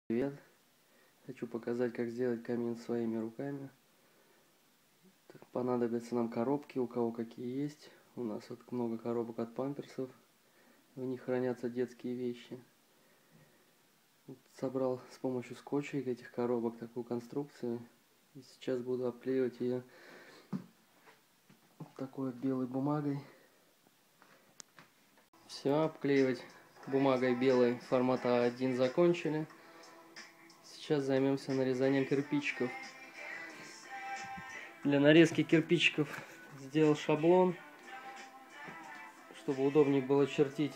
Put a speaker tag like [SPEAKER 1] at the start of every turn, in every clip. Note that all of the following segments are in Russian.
[SPEAKER 1] Привет! Хочу показать, как сделать камин своими руками. Понадобятся нам коробки, у кого какие есть. У нас вот много коробок от памперсов. В них хранятся детские вещи. Собрал с помощью скотча этих коробок такую конструкцию. И сейчас буду обклеивать ее вот такой белой бумагой. Все, обклеивать бумагой белой формата А1 закончили. Сейчас займемся нарезанием кирпичиков. Для нарезки кирпичиков сделал шаблон, чтобы удобнее было чертить.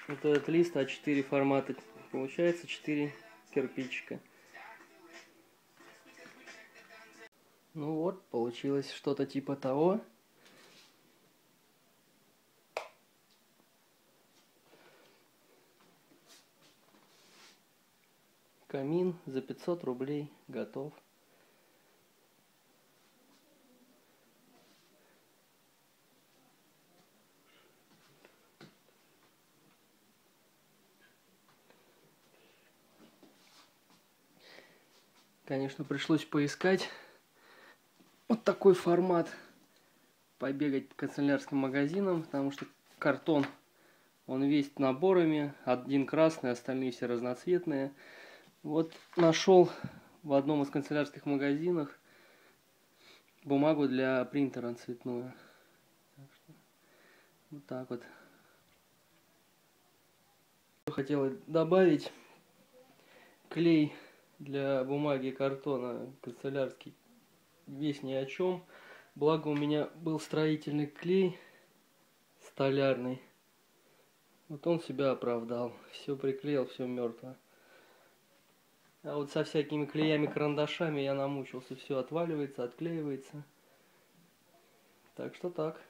[SPEAKER 1] Вот этот лист А4 формата. Получается 4 кирпичика. Ну вот, получилось что-то типа того. Камин за 500 рублей готов. Конечно, пришлось поискать вот такой формат, побегать по канцелярским магазинам, потому что картон, он весь наборами, один красный, остальные все разноцветные. Вот нашел в одном из канцелярских магазинов бумагу для принтера цветную. Вот так вот. Хотел добавить клей для бумаги и картона канцелярский. Весь ни о чем. Благо у меня был строительный клей столярный. Вот он себя оправдал. Все приклеил, все мертво. А вот со всякими клеями-карандашами я намучился. Все отваливается, отклеивается. Так что так.